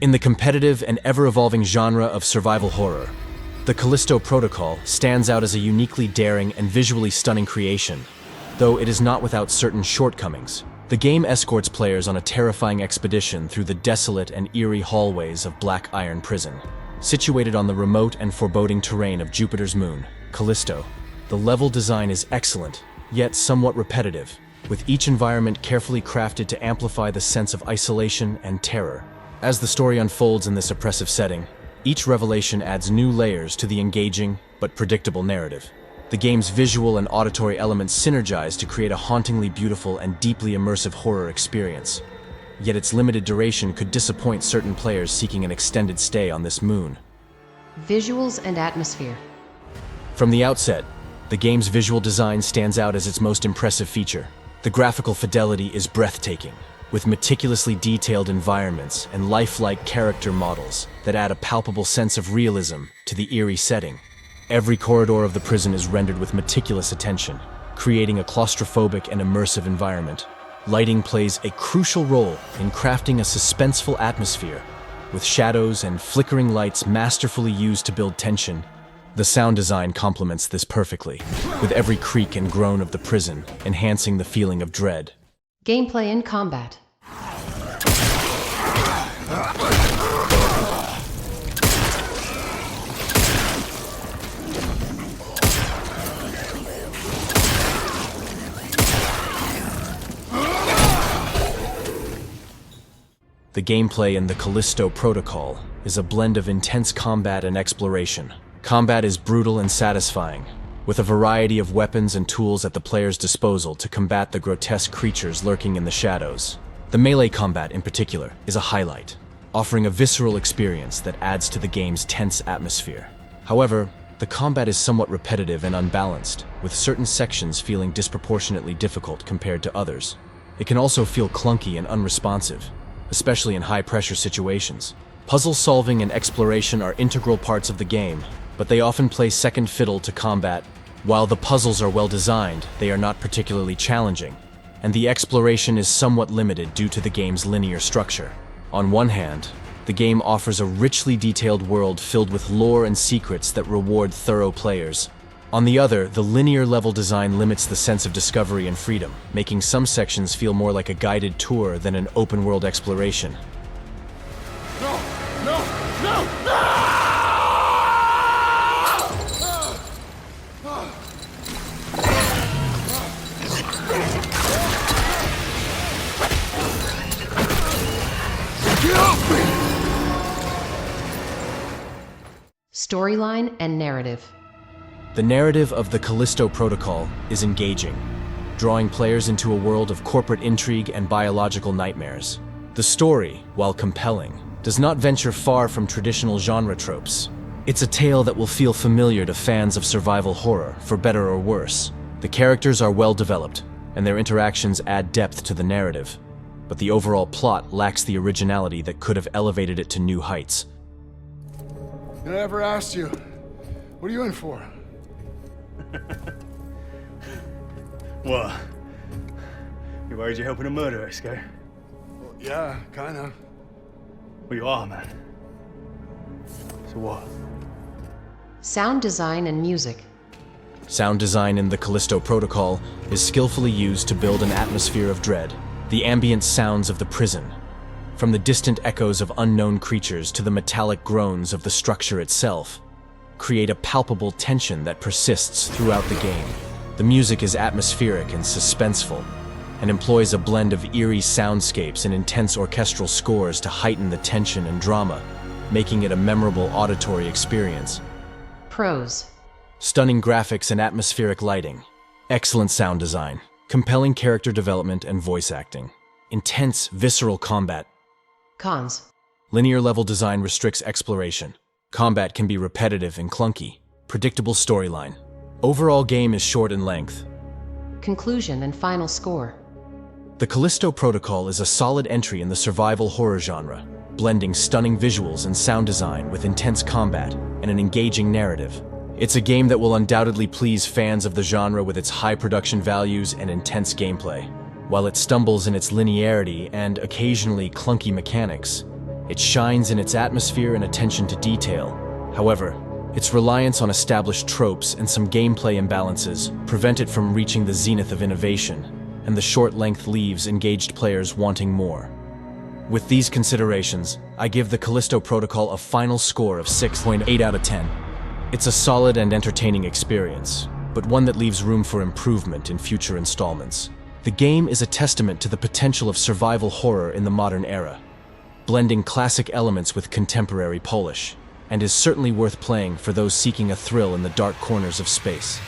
In the competitive and ever-evolving genre of survival horror, the Callisto Protocol stands out as a uniquely daring and visually stunning creation, though it is not without certain shortcomings. The game escorts players on a terrifying expedition through the desolate and eerie hallways of Black Iron Prison. Situated on the remote and foreboding terrain of Jupiter's moon, Callisto, the level design is excellent, yet somewhat repetitive, with each environment carefully crafted to amplify the sense of isolation and terror. As the story unfolds in this oppressive setting, each revelation adds new layers to the engaging but predictable narrative. The game's visual and auditory elements synergize to create a hauntingly beautiful and deeply immersive horror experience. Yet its limited duration could disappoint certain players seeking an extended stay on this moon. Visuals and atmosphere. From the outset, the game's visual design stands out as its most impressive feature. The graphical fidelity is breathtaking, with meticulously detailed environments and lifelike character models that add a palpable sense of realism to the eerie setting. Every corridor of the prison is rendered with meticulous attention, creating a claustrophobic and immersive environment. Lighting plays a crucial role in crafting a suspenseful atmosphere, with shadows and flickering lights masterfully used to build tension. The sound design complements this perfectly, with every creak and groan of the prison enhancing the feeling of dread. Gameplay and combat. The gameplay in the Callisto Protocol is a blend of intense combat and exploration. Combat is brutal and satisfying, with a variety of weapons and tools at the player's disposal to combat the grotesque creatures lurking in the shadows. The melee combat, in particular, is a highlight, offering a visceral experience that adds to the game's tense atmosphere. However, the combat is somewhat repetitive and unbalanced, with certain sections feeling disproportionately difficult compared to others. It can also feel clunky and unresponsive, especially in high-pressure situations. Puzzle solving and exploration are integral parts of the game, but they often play second fiddle to combat. While the puzzles are well designed, they are not particularly challenging, and the exploration is somewhat limited due to the game's linear structure. On one hand, the game offers a richly detailed world filled with lore and secrets that reward thorough players. On the other, the linear level design limits the sense of discovery and freedom, making some sections feel more like a guided tour than an open-world exploration. No! No! No! No! Get off me! Storyline and narrative. The narrative of the Callisto Protocol is engaging, drawing players into a world of corporate intrigue and biological nightmares. The story, while compelling, does not venture far from traditional genre tropes. It's a tale that will feel familiar to fans of survival horror, for better or worse. The characters are well developed, and their interactions add depth to the narrative, but the overall plot lacks the originality that could have elevated it to new heights. I never asked you. What are you in for? What? You worried you're helping a murderer, Sco? Well, yeah, kinda. Well, you are, man. So what? Sound design and music. Sound design in the Callisto Protocol is skillfully used to build an atmosphere of dread. The ambient sounds of the prison, from the distant echoes of unknown creatures to the metallic groans of the structure itself, create a palpable tension that persists throughout the game. The music is atmospheric and suspenseful, and employs a blend of eerie soundscapes and intense orchestral scores to heighten the tension and drama, making it a memorable auditory experience. Pros. Stunning graphics and atmospheric lighting, excellent sound design, compelling character development and voice acting, intense, visceral combat. Cons. Linear level design restricts exploration. Combat can be repetitive and clunky. Predictable storyline. Overall game is short in length. Conclusion and final score. The Callisto Protocol is a solid entry in the survival horror genre, blending stunning visuals and sound design with intense combat and an engaging narrative. It's a game that will undoubtedly please fans of the genre with its high production values and intense gameplay. While it stumbles in its linearity and occasionally clunky mechanics, It shines in its atmosphere and attention to detail. However, its reliance on established tropes and some gameplay imbalances prevent it from reaching the zenith of innovation, and the short length leaves engaged players wanting more. With these considerations, I give the Callisto Protocol a final score of 6.8 out of 10. It's a solid and entertaining experience, but one that leaves room for improvement in future installments. The game is a testament to the potential of survival horror in the modern era, blending classic elements with contemporary polish, and is certainly worth playing for those seeking a thrill in the dark corners of space.